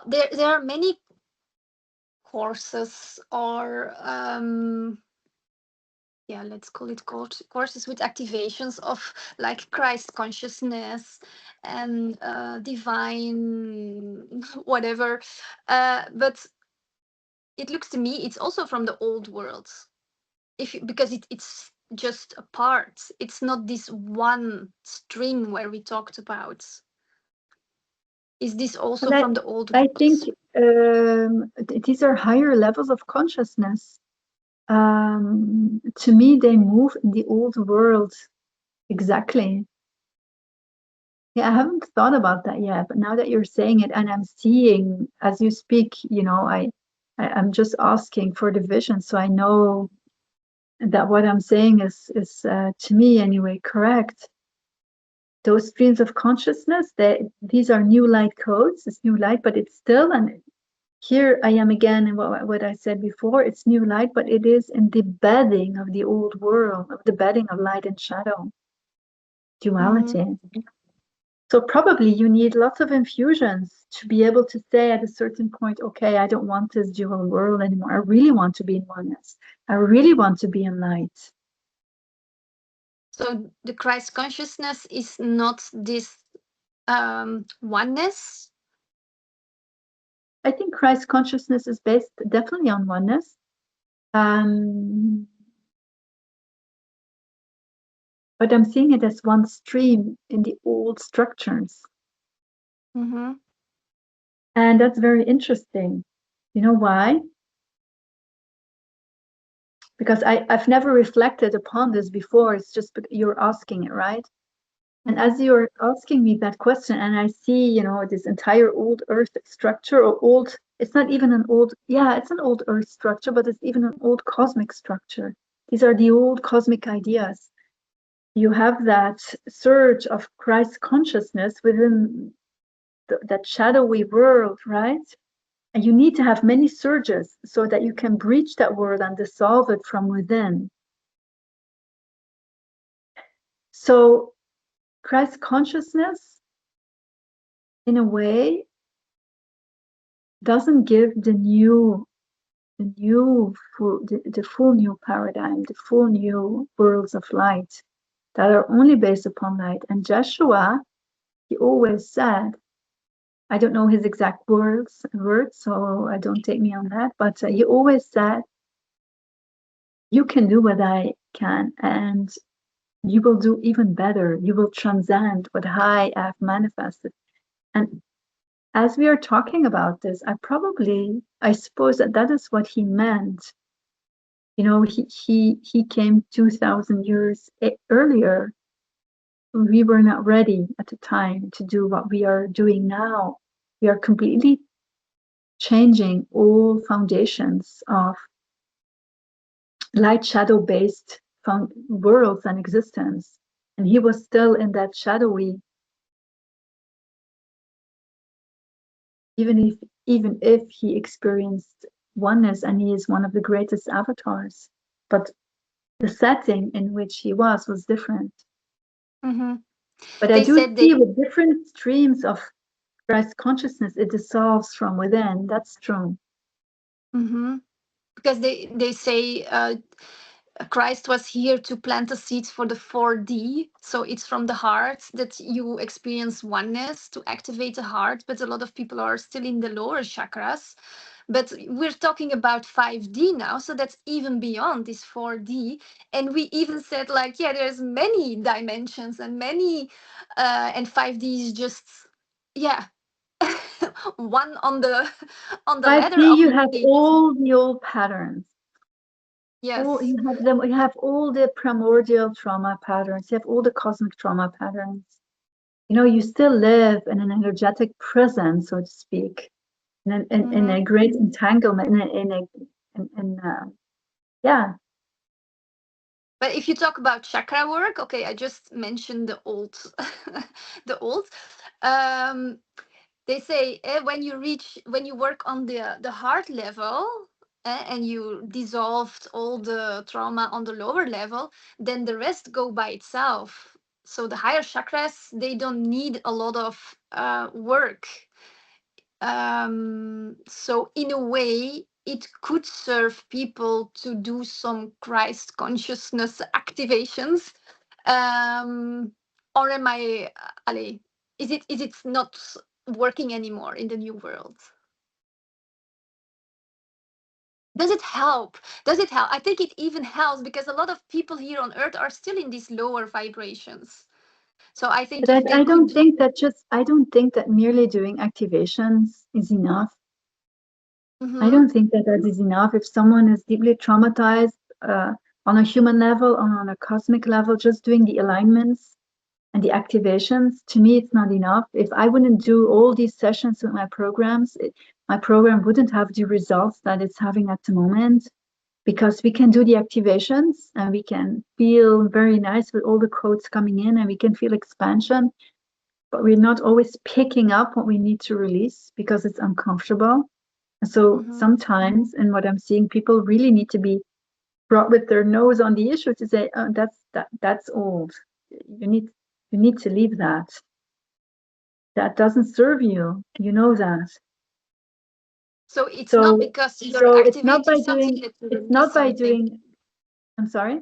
there are many courses or let's call it courses with activations of like Christ consciousness and divine whatever, but it looks to me it's also from the old world, because it's just a part. It's not this one stream where we talked about. Is this also from the old world? I think these are higher levels of consciousness. To me, they move in the old world. Exactly. Yeah, I haven't thought about that yet, but now that you're saying it and I'm seeing as you speak, I'm just asking for the vision, so I know that what I'm saying is to me anyway correct. Those streams of consciousness, these are new light codes. It's new light, but it's still, and here I am again in what I said before, it's new light, but it is in the bedding of the old world, of the bedding of light and shadow, duality. Mm-hmm. So probably you need lots of infusions to be able to say at a certain point, okay, I don't want this dual world anymore. I really want to be in oneness. I really want to be in light. So the Christ consciousness is not this oneness? I think Christ consciousness is based definitely on oneness. But I'm seeing it as one stream in the old structures. Mm-hmm. And that's very interesting. You know why? Because I've never reflected upon this before. It's just you're asking it, right? And as you're asking me that question, and I see, this entire old earth structure, or old, it's not even an old, it's an old earth structure, but it's even an old cosmic structure. These are the old cosmic ideas. You have that surge of Christ consciousness within that shadowy world, right? And you need to have many surges so that you can breach that world and dissolve it from within. So Christ consciousness, in a way, doesn't give the full new paradigm, the full new worlds of light that are only based upon light. And Joshua, he always said, I don't know his exact words, so don't take me on that, but he always said, you can do what I can, and you will do even better. You will transcend what I have manifested. And as we are talking about this, I suppose that is what he meant. He came 2,000 years earlier. We were not ready at the time to do what we are doing now. We are completely changing all foundations of light shadow based worlds and existence. And he was still in that shadowy, even if he experienced oneness, and he is one of the greatest avatars, but the setting in which he was different. Mm-hmm. But I do see with different streams of Christ consciousness, it dissolves from within. That's true. Mm-hmm. Because they say Christ was here to plant the seeds for the 4D. So it's from the heart that you experience oneness, to activate the heart. But a lot of people are still in the lower chakras. But we're talking about 5D now, so that's even beyond this 4D. And we even said, like, there's many dimensions and many, and 5D is just, one on the ladder. 5D, you have all the old patterns. Yes. You have them. You have all the primordial trauma patterns. You have all the cosmic trauma patterns. You still live in an energetic prison, so to speak, in a great entanglement, But if you talk about chakra work, okay, I just mentioned the old, they say when you work on the heart level, and you dissolved all the trauma on the lower level, then the rest go by itself. So the higher chakras, they don't need a lot of work. So in a way, it could serve people to do some Christ consciousness activations. Or am I, allez, is it not working anymore in the new world? Does it help? Does it help? I think it even helps because a lot of people here on Earth are still in these lower vibrations. So I think But if they I could don't do. think that I don't think that merely doing activations is enough. I Mhm, don't think that that is enough. If someone is deeply traumatized on a human level, on a cosmic level, just doing the alignments and the activations, to me, it's not enough. If I wouldn't do all these sessions with my programs, my program wouldn't have the results that it's having at the moment, because we can do the activations and we can feel very nice with all the codes coming in and we can feel expansion, but we're not always picking up what we need to release because it's uncomfortable. And so mhm. sometimes, and what I'm seeing, people really need to be brought with their nose on the issue to say, oh, that's old. You need you need to leave that. That doesn't serve you. You know that. So it's not So because you're so activating something that you it's release not by something. doing, I'm sorry.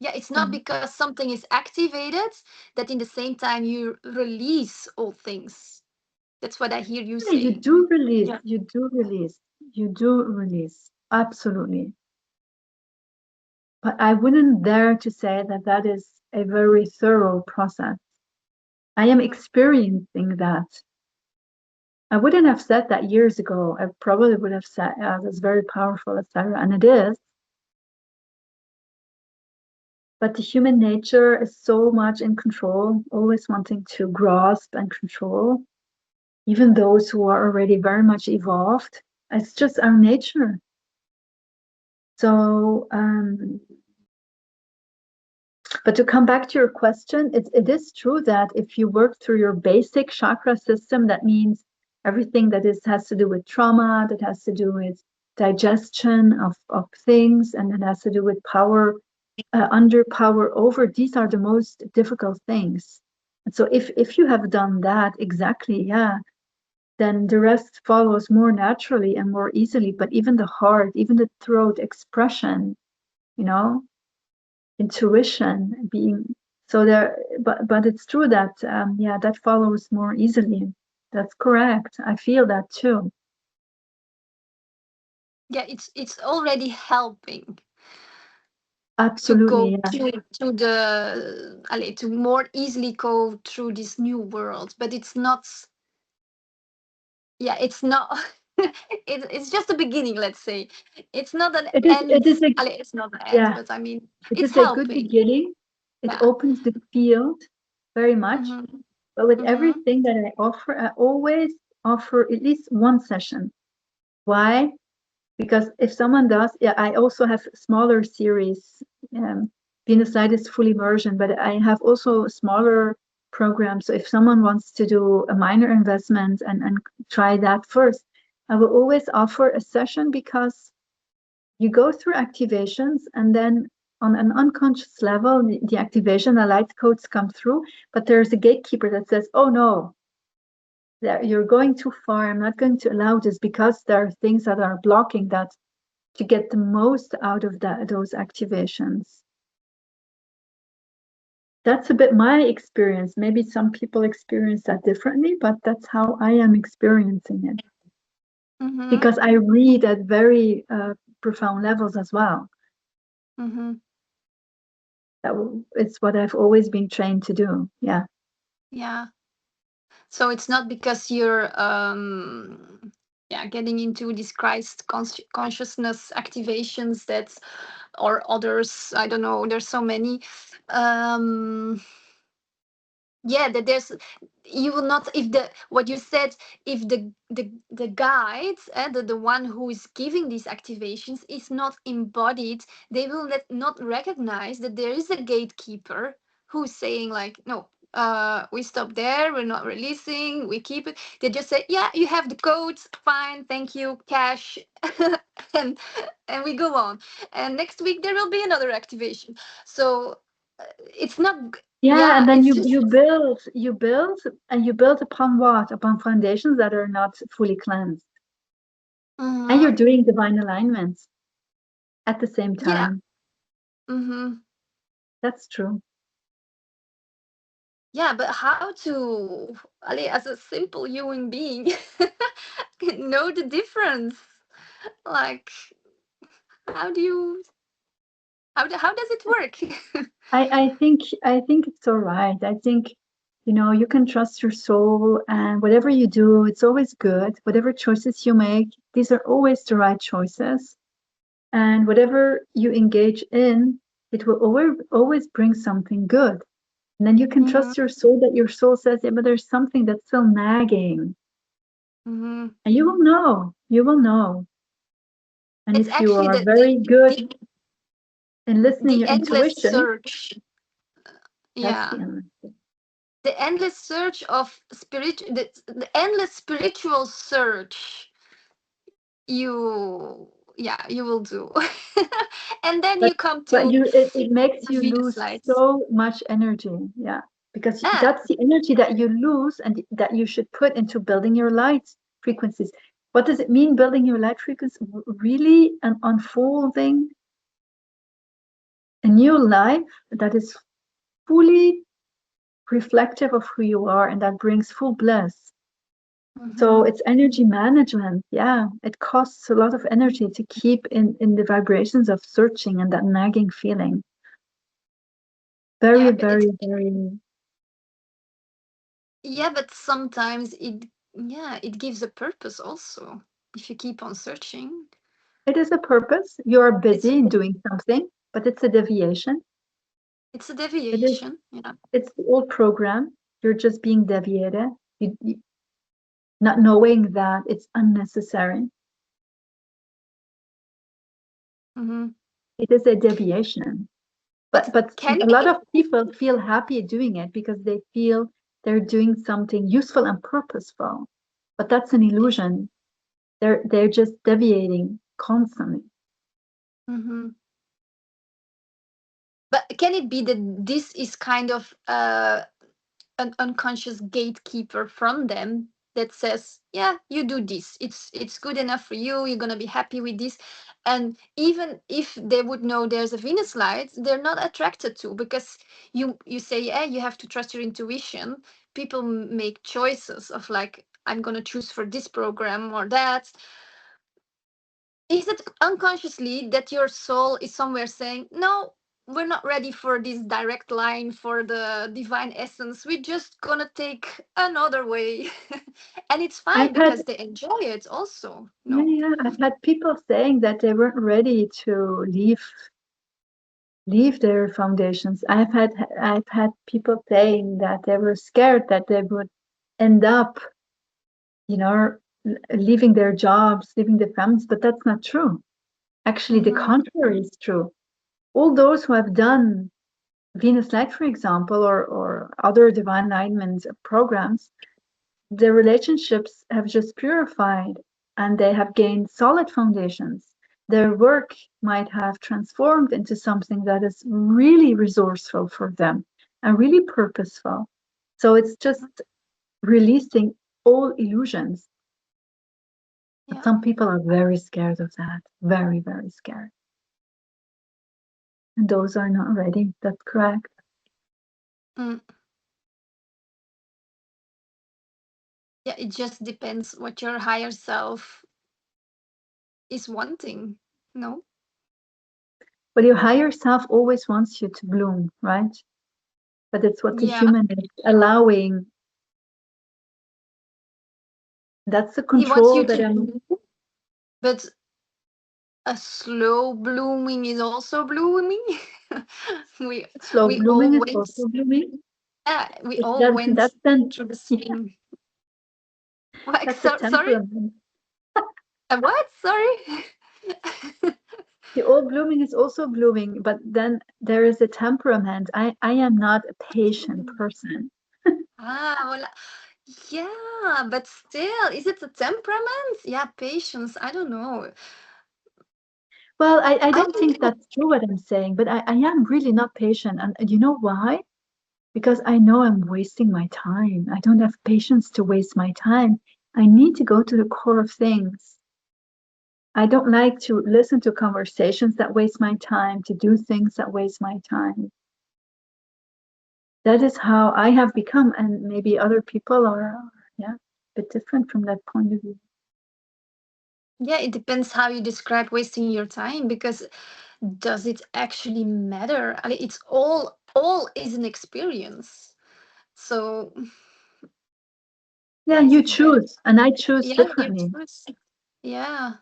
Yeah, it's not because something is activated that in the same time you release all things. That's what I hear you Yeah, you saying. do release, Yeah. you do release, absolutely. But I wouldn't dare to say that that is a very thorough process. I am Mhm. experiencing that. I wouldn't have said that years ago. I probably would have said, yeah, that's very powerful, etc. And it is. But the human nature is so much in control, always wanting to grasp and control. Even those who are already very much evolved, it's just our nature. So, but to come back to your question, it is true that if you work through your basic chakra system, that means everything that has to do with trauma, that has to do with digestion of things, and that has to do with power, under power over, these are the most difficult things. And so if you have done that exactly, yeah, then the rest follows more naturally and more easily. But even the heart, even the throat expression, you know, intuition being so there, but it's true that yeah, that follows more easily. That's correct. I feel that too. Yeah, it's already helping to Absolutely, go yeah. to the allez, to more easily go through this new world, but it's not. Yeah, it's not. It's just the beginning. Let's say it's not an It is, end. a, Allez, it's not an end, yeah, but I mean it it's is a good helping. beginning. It Yeah. opens the field very much. Mm-hmm. But with Mm-hmm. everything that I offer, I always offer at least one session. Why? Because if someone does, yeah, I also have smaller series. Venusite is full immersion, but I have also smaller programs. So if someone wants to do a minor investment and try that first, I will always offer a session, because you go through activations and then on an unconscious level, the activation, the light codes come through, but there's a gatekeeper that says, oh no, you're going too far. I'm not going to allow this, because there are things that are blocking that, to get the most out of those activations. That's a bit my experience. Maybe some people experience that differently, but that's how I am experiencing it. Mm-hmm. Because I read at very profound levels as well. Mm-hmm. It's what I've always been trained to do. Yeah. Yeah. So it's not because you're yeah, getting into these Christ consciousness activations that, or others, I don't know, there's so many. um yeah, that there's, you will not, if the what you said, if the guide, the one who is giving these activations is not embodied, they will not recognize that there is a gatekeeper who's saying like, no, we stop there, we're not releasing, we keep it. They just say, yeah, you have the codes, fine, thank you, cash. and and we go on, and next week there will be another activation. So it's not Yeah, and Yeah, then it's you build, and you build upon what? Upon foundations that are not fully cleansed. And you're mm-hmm. doing divine alignments at the same Yeah. time. Mm-hmm. That's true. Yeah, but how to, Ali, as a simple human being, know the difference? Like, how do you, how does it work? I think it's all right. I think, you can trust your soul, and whatever you do, it's always good. Whatever choices you make, these are always the right choices. And whatever you engage in, it will always bring something good. And then you can Mm-hmm. trust your soul, that your soul says, yeah, but there's something that's still nagging. Mm-hmm. And you will know. You will know. And It's if you actually are very good in listening the your endless intuition, search. that's Yeah, the end. the endless search of the endless spiritual search you will do. And then But you come but to it makes the you Venus lose lights. so much energy. Yeah. Because Ah, that's the energy that you lose and that you should put into building your light frequencies. What does it mean, building your light frequency? Really an unfolding a new life that is fully reflective of who you are and that brings full bliss. So mhm. it's energy management. Yeah, it costs a lot of energy to keep in the vibrations of searching and that nagging feeling. Very, Yeah, but very, very. but sometimes it gives a purpose also. If you keep on searching, It is a purpose. You're it's busy in doing something, but it's a deviation. it's a It is. deviation. Yeah. It's the old program. You're just being deviated. Not knowing that it's unnecessary. Hmm. It is a deviation. But But can a lot it? of people feel happy doing it because they feel they're doing something useful and purposeful. But that's an illusion. They're just deviating constantly. Mhm. But can it be that this is kind of an unconscious gatekeeper from them that says, "Yeah, you do this. It's good enough for you. You're gonna be happy with this." And even if they would know there's a Venus light, they're not attracted to, because you say, "Yeah, you have to trust your intuition." People make choices of like, "I'm gonna choose for this program or that." Is it unconsciously that your soul is somewhere saying, no, we're not ready for this direct line for the divine essence. We're just gonna take another way. And it's fine I've had because they enjoy it also. Yeah, No. yeah, I've had people saying that they weren't ready to leave their foundations. I've had people saying that they were scared that they would end up, you know, leaving their jobs, leaving their families, but that's not true. Actually, the Mm-hmm. contrary is true. All those who have done Venus Light, for example, or other divine alignment programs, their relationships have just purified and they have gained solid foundations. Their work might have transformed into something that is really resourceful for them and really purposeful. So it's just releasing all illusions. But Yeah. some people are very scared of that, very, very scared. And those are not ready. That's correct. Mm. Yeah, it just depends what your higher self is wanting. No? But your higher self always wants you to bloom, right? But it's what the Yeah. human is allowing. That's the He wants control you that to I'm bloom, but a slow blooming is also blooming. we slow we blooming all is went also blooming. we It, all that, went that's then, through the yeah, same. Like, that's a sorry, temperament. what? Sorry. The all blooming is also blooming, but then there is a temperament. I am not a patient person. Well, yeah, but still, is it a temperament? Yeah, patience. I don't know. Well, I I don't don't think know. that's true what I'm saying, but I am really not patient. And you know why? because I know I'm wasting my time. I don't have patience to waste my time. I need to go to the core of things. I don't like to listen to conversations that waste my time, to do things that waste my time. That is how I have become, and maybe other people are, yeah, a bit different from that point of view. Yeah, it depends how you describe wasting your time, because does it actually matter? I mean, it's all is an experience. So Yeah, yeah, is you it better? choose, and I choose Yeah, you differently. choose. Yeah.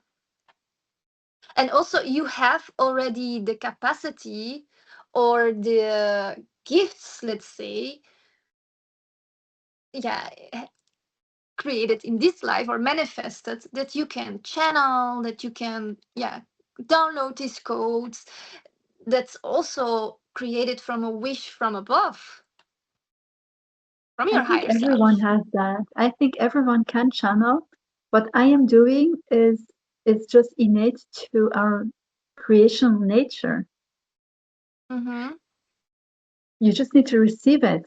And also you have already the capacity or the gifts, let's say, yeah, created in this life or manifested, that you can channel, that you can, yeah, download these codes. That's also created from a wish from above, from I your think higher everyone self. has that. I think everyone can channel. What I am doing is just innate to our creational nature. Mm-hmm. You just need to receive it.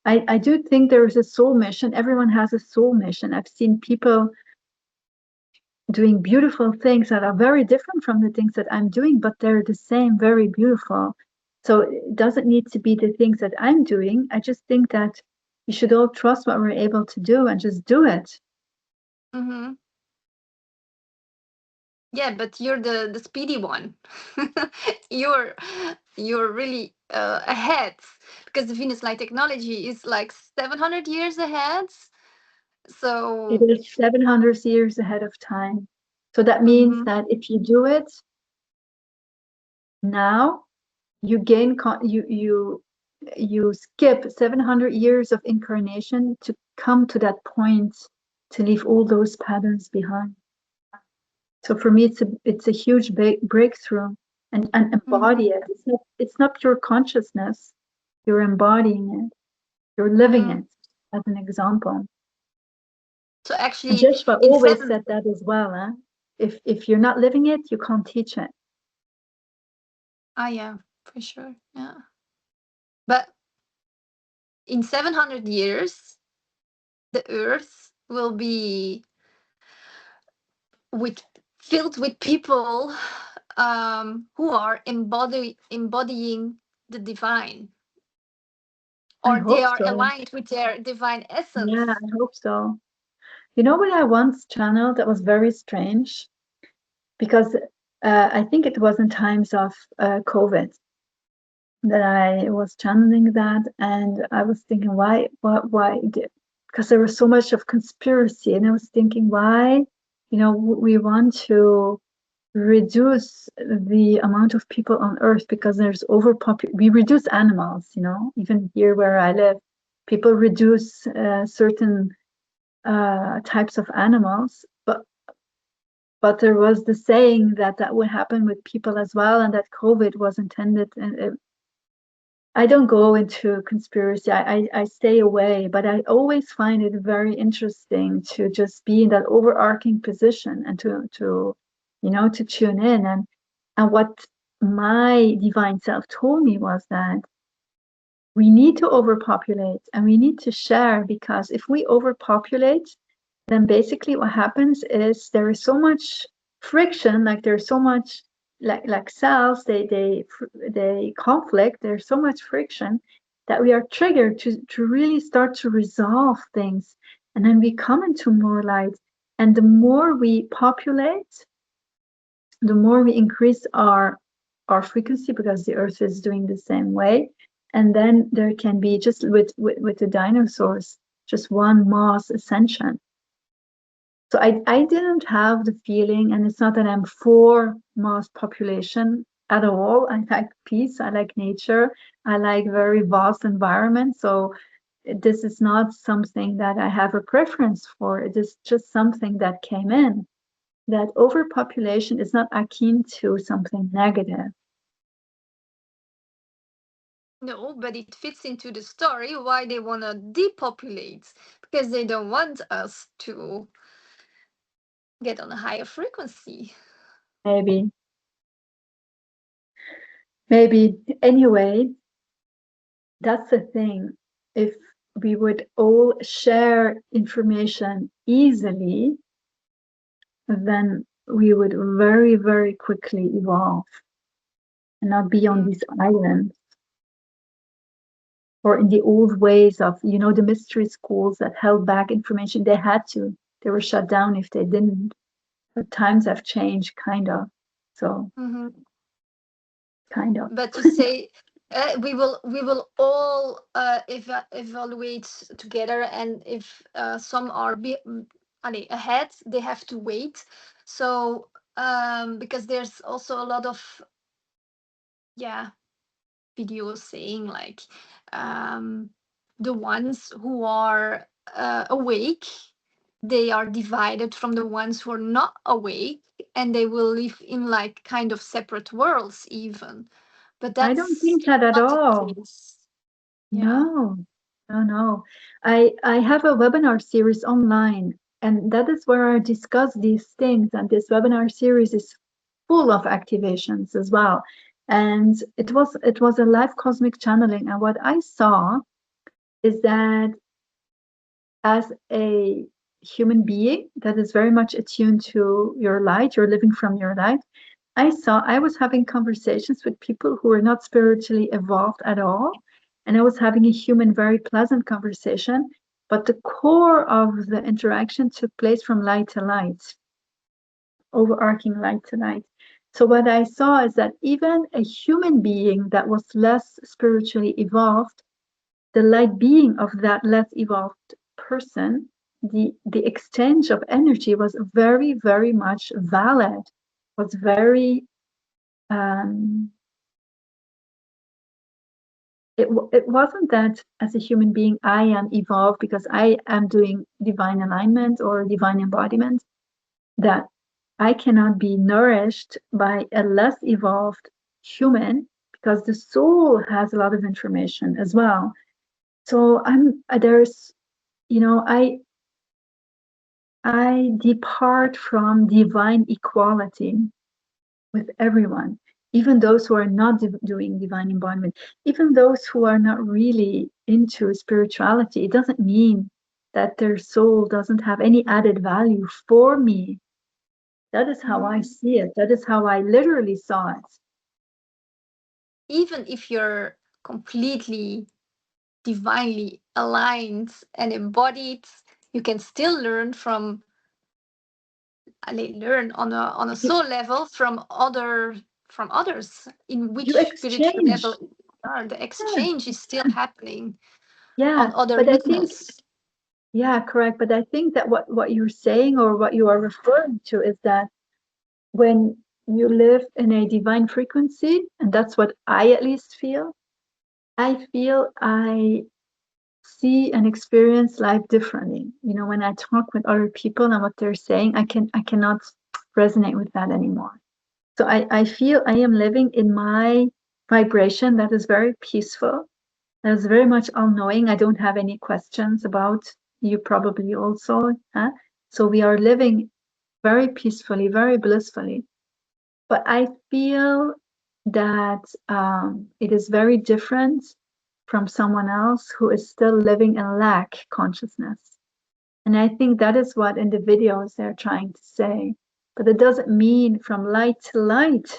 I do think there is a soul mission. Everyone has a soul mission. I've seen people doing beautiful things that are very different from the things that I'm doing, but they're the same, very beautiful. So it doesn't need to be the things that I'm doing. I just think that we should all trust what we're able to do and just do it. Mm-hmm. Yeah, but you're the speedy one. you're you're really ahead, because the Venus light technology is like 700 years ahead. It So is 700 years ahead of time. So that means mhm, that if you do it now, you gain you skip 700 years of incarnation to come to that point, to leave all those patterns behind. So for me, it's a huge breakthrough, and embody mhm, it. It's not pure consciousness. You're embodying it. You're living mhm. it, as an example. So And actually Joshua in always seven, said that as well. If you're not living it, you can't teach it. ah yeah, for sure, yeah. But in 700 years, the Earth will be with filled with people who are embodying the divine, I or they hope are so. aligned with their divine Yeah, essence. I hope so. You know what I once channeled that was very strange? Because I think it was in times of COVID that I was channeling that, and I was thinking, why? Because there was so much of conspiracy, and I was thinking, why? We want to reduce the amount of people on Earth because there's overpopulation. We reduce animals, even here where I live, people reduce certain types of animals, but there was the saying that that would happen with people as well, and that COVID was intended. And I don't go into conspiracy. I stay away, but I always find it very interesting to just be in that overarching position and to tune in. And what my divine self told me was that we need to overpopulate and we need to share, because if we overpopulate, then basically what happens is there is so much friction, like there's so much, like cells, they conflict, there's so much friction that we are triggered to really start to resolve things, and then we come into more light. And the more we populate, the more we increase our frequency, because the earth is doing the same way. And then there can be, just with the dinosaurs, just one mass ascension. So I didn't have the feeling, and it's not that I'm for mass population at all. I like peace, I like nature, I like very vast environments. So this is not something that I have a preference for. It is just something that came in, that overpopulation is not akin to something negative. No, but it fits into the story why they want to depopulate, because they don't want us to get on a higher frequency. Maybe maybe. Anyway, that's the thing. if we would all share information easily, then we would very, very quickly evolve and not be on these islands or in the old ways of, you know, the mystery schools that held back information. They had to. They were shut down if they didn't. But times have changed, kind of. So, kind of. But to say we will all evaluate together, and if some are ahead, they have to wait. So because there's also a lot of videos saying like the ones who are awake, they are divided from the ones who are not awake, and they will live in like kind of separate worlds even. But I don't that's think that at not the all. case. Yeah. No, no, no. I have a webinar series online, and that is where I discuss these things. And this webinar series is full of activations as well. And it was a live cosmic channeling. And what I saw is that as a human being that is very much attuned to your light, you're living from your light. I was having conversations with people who were not spiritually evolved at all. And I was having a human, very pleasant conversation. But the core of the interaction took place from light to light, overarching light to light. So what I saw is that even a human being that was less spiritually evolved, the light being of that less evolved person, the exchange of energy was very, very much valid, was very it wasn't that as a human being I am evolved because I am doing divine alignment or divine embodiment, that I cannot be nourished by a less evolved human, because the soul has a lot of information as well. So there's, you know, I depart from divine equality with everyone, even those who are not doing divine embodiment, even those who are not really into spirituality. It doesn't mean that their soul doesn't have any added value for me. That is how I see it. That is how I literally saw it. Even if you're completely divinely aligned and embodied, you can still learn on a You, soul level from others. In you which spiritual level exchange. the Yeah, exchange is still happening yeah. on other But I think, levels. yeah, correct. But I think that what you're saying or what you are referring to is that when you live in a divine frequency, and that's what I at least feel, I feel I see and experience life differently. You know, when I talk with other people and what they're saying, I cannot resonate with that anymore. So I feel I am living in my vibration that is very peaceful, that is very much all-knowing. I don't have any questions about you, probably also. Huh? So we are living very peacefully, very blissfully. But I feel that it is very different from someone else who is still living in lack consciousness. And I think that is what in the videos they're trying to say. But it doesn't mean from light to light.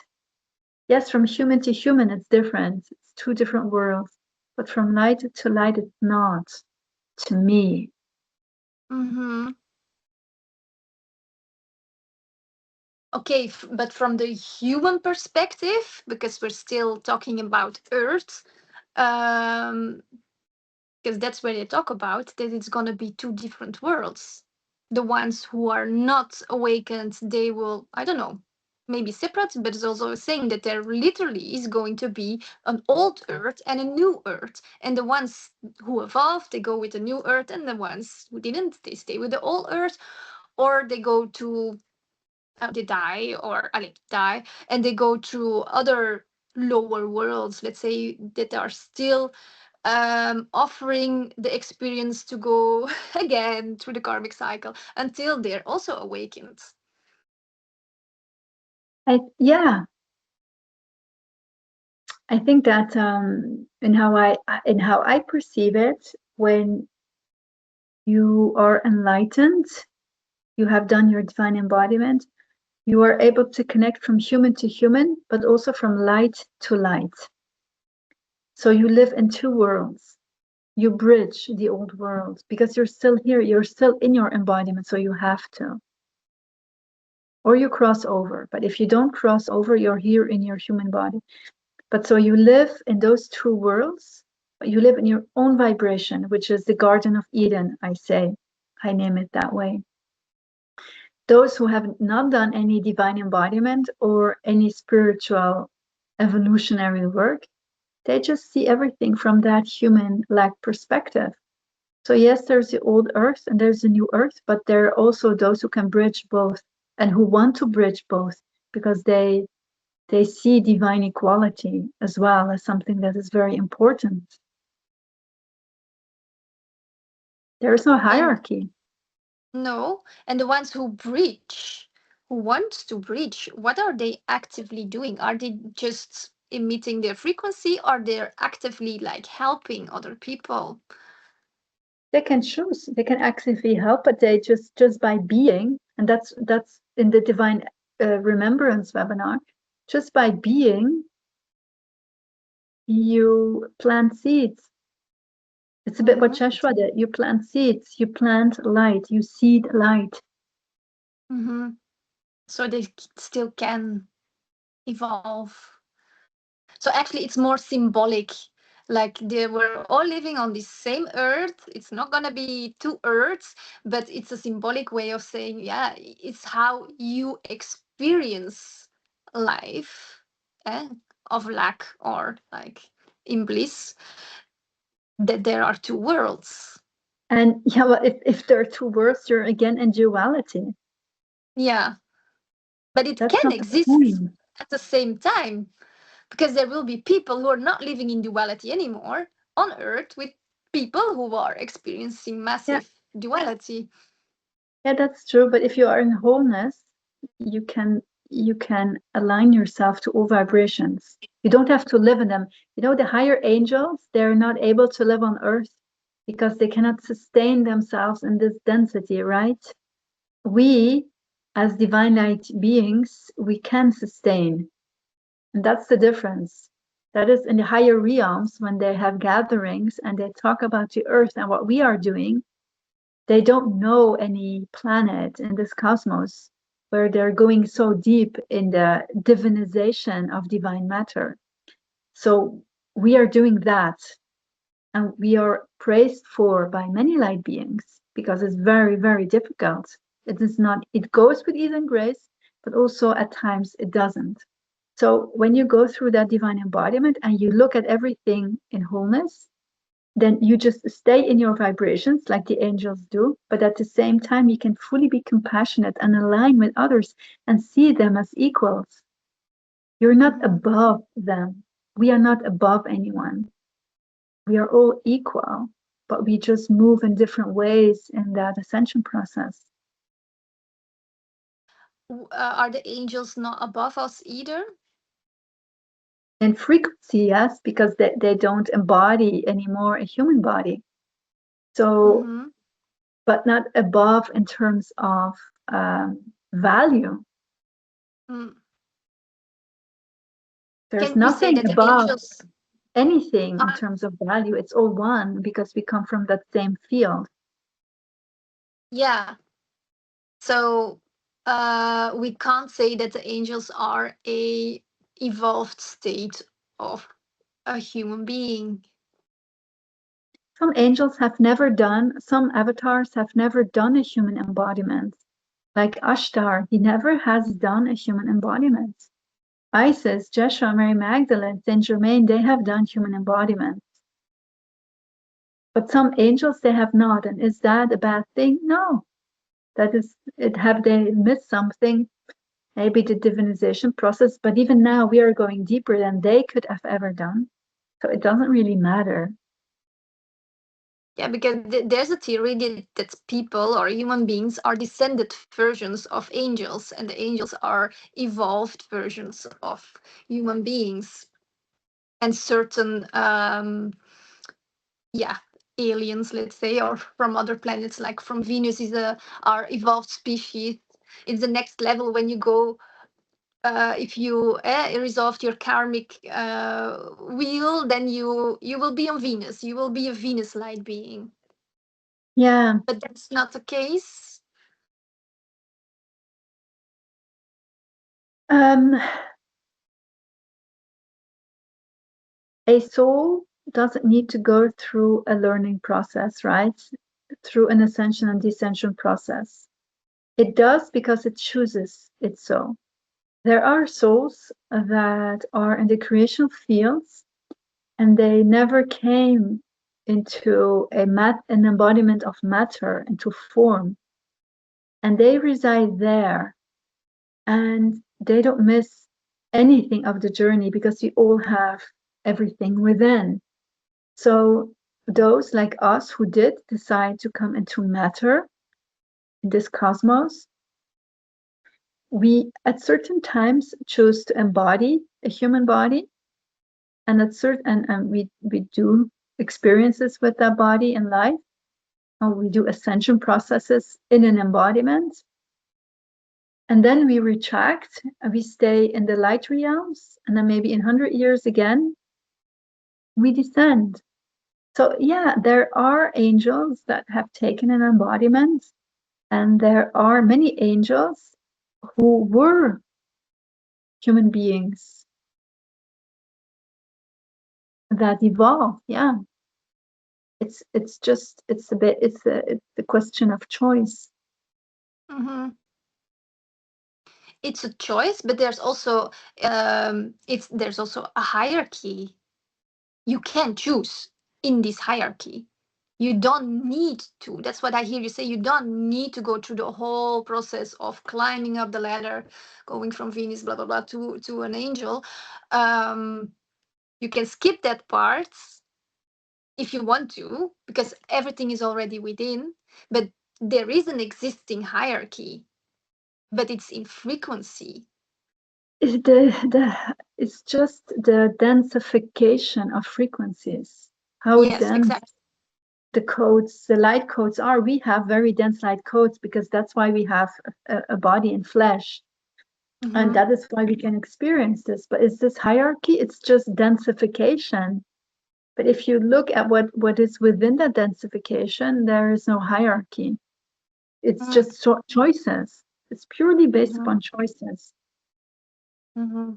Yes, from human to human, it's different. It's two different worlds. But from light to light, it's not, to me. Mm-hmm. Okay, but from the human perspective, because we're still talking about Earth, um, because that's where they talk about that it's going to be two different worlds. The ones who are not awakened, they will, I don't know, maybe separate, but it's also saying that there literally is going to be an old Earth and a new Earth. And the ones who evolved, they go with the new Earth, and the ones who didn't, they stay with the old Earth, or they go to, they die, or die, and they go through other lower worlds, let's say, that are still offering the experience to go again through the karmic cycle until they're also awakened. Yeah, I think that in how I perceive it, when you are enlightened, you have done your divine embodiment, you are able to connect from human to human, but also from light to light. So you live in two worlds. You bridge the old world because you're still here, you're still in your embodiment, so you have to. Or you cross over, but if you don't cross over, you're here in your human body. But so you live in those two worlds, but you live in your own vibration, which is the Garden of Eden, I name it that way. Those who have not done any divine embodiment or any spiritual evolutionary work, they just see everything from that human-like perspective. So yes, there's the old earth and there's the new earth, but there are also those who can bridge both and who want to bridge both because they see divine equality as well as something that is very important. There is no And hierarchy. no, and the ones who want to bridge, what are they actively doing? Are they just emitting their frequency, or they're actively like helping other people? They can choose, they can actively help, but they just by being, and that's in the divine remembrance webinar, just by being, you plant seeds. It's a bit what Shashwa did. You plant seeds, you plant light, you seed light. So they still can evolve. So actually, it's more symbolic. Like they were all living on the same earth. It's not gonna be two earths, but it's a symbolic way of saying, yeah, it's how you experience life, eh? Of lack or like in bliss. That there are two worlds. And yeah, well, if there are two worlds, you're again in duality. Yeah, but it That's can not the exist point. at the same time, because there will be people who are not living in duality anymore on earth with people who are experiencing Yeah, massive duality. yeah, that's true. But if you are in wholeness, you can align yourself to all vibrations. You don't have to live in them. You know, the higher angels, they're not able to live on earth because they cannot sustain themselves in this density, right? We, as divine light beings, we can sustain. And that's the difference. That is in the higher realms when they have gatherings and they talk about the earth and what we are doing. They don't know any planet in this cosmos where they're going so deep in the divinization of divine matter. So we are doing that, and we are praised for by many light beings because it's very, very difficult. It is not, it goes with ease and grace, but also at times it doesn't. So when you go through that divine embodiment and you look at everything in wholeness, then you just stay in your vibrations like the angels do, but at the same time, you can fully be compassionate and align with others and see them as equals. You're not above them. We are not above anyone. We are all equal, but we just move in different ways in that ascension process. Are the angels not above us either? In frequency, yes, because they don't embody anymore a human body. So, but not above in terms of value. There's Can we say nothing that the above angels anything in are, terms of value. It's all one because we come from that same field. yeah. So we can't say that the angels are a evolved state of a human being. Some angels have never done, some avatars have never done a human embodiment. Like Ashtar, he never has done a human embodiment. Isis, Jeshua, Mary Magdalene, Saint Germain, they have done human embodiments. But some angels, they have not. And is that a bad thing? No. That is, it have they missed something? Maybe the divinization process, but even now we are going deeper than they could have ever done. So it doesn't really matter. Yeah, because there's a theory that people or human beings are descended versions of angels, and the angels are evolved versions of human beings. And certain, yeah, aliens, let's say, or from other planets, like from Venus is our evolved species. It's the next level when you go, if you resolved your karmic wheel, then you will be on Venus. You will be a Venus light being. Yeah. But that's not the case. A soul doesn't need to go through a learning process, right? Through an ascension and descension process. It does because it chooses it so. There are souls that are in the creation fields and they never came into an embodiment of matter, into form. And they reside there and they don't miss anything of the journey because we all have everything within. So those like us who did decide to come into matter in this cosmos, we at certain times choose to embody a human body, and at certain and we do experiences with that body in life, or we do ascension processes in an embodiment, and then we retract and we stay in the light realms, and then maybe in 100 years again we descend. So yeah, there are angels that have taken an embodiment, and there are many angels who were human beings that evolved. Yeah, it's a question of choice. Mm-hmm. It's a choice, but there's also there's also a hierarchy. You can choose in this hierarchy. You don't need to. That's what I hear you say. You don't need to go through the whole process of climbing up the ladder, going from Venus, blah blah blah, to an angel. You can skip that part if you want to, because everything is already within. But there is an existing hierarchy, but it's in frequency. It's just the densification of frequencies. How Yes, dense exactly. the codes, the light codes are. We have very dense light codes because that's why we have a body and flesh. And Mm-hmm. that is why we can experience this. But is this hierarchy? It's just densification. But if you look at what is within the densification, there is no hierarchy. It's just choices. It's purely based Mm-hmm. upon choices Mm-hmm.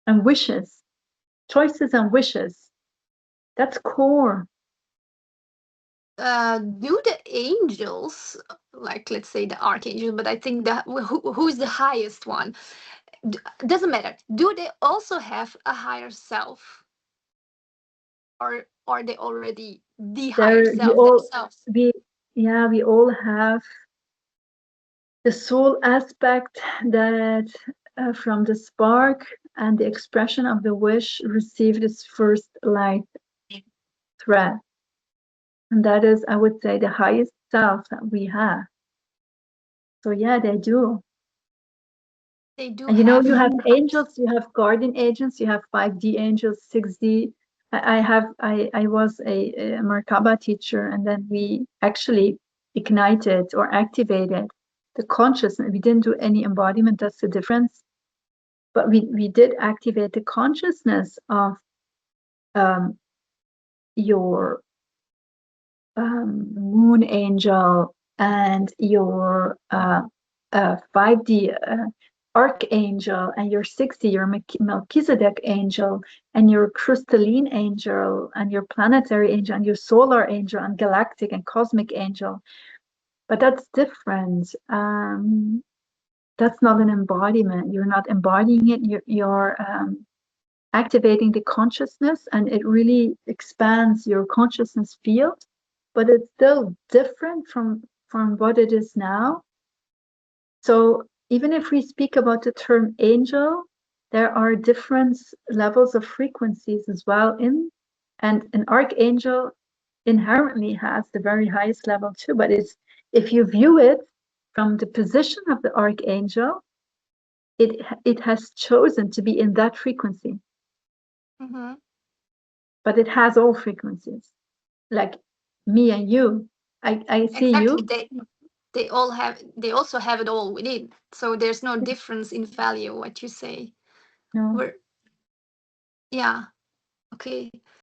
and wishes. Choices and wishes. That's core. Do the angels, like let's say the archangel, but I think that who is the highest one? Doesn't matter. Do they also have a higher self, or are they already the higher There, self themselves? we all have the soul aspect that from the spark and the expression of the wish received its first light thread. And that is, I would say, the highest self that we have. So yeah, they do. They do And have. you have angels, you have guardian agents, you have 5D angels, 6D. I was a Merkaba teacher, and then we actually ignited or activated the consciousness. We didn't do any embodiment, that's the difference. But we did activate the consciousness of your moon angel and your 5D archangel and your 6D, your Melchizedek angel and your crystalline angel and your planetary angel and your solar angel and galactic and cosmic angel. But that's different. That's not an embodiment. You're not embodying it. You're activating the consciousness, and it really expands your consciousness field, but it's still different from what it is now. So even if we speak about the term angel, there are different levels of frequencies as well and an archangel inherently has the very highest level too, but it's, if you view it from the position of the archangel, it has chosen to be in that frequency. Mm-hmm. But it has all frequencies. like me and you. I see Exactly. you. They also have it all within. So there's no difference in value, what you say. No. We're, yeah. Okay.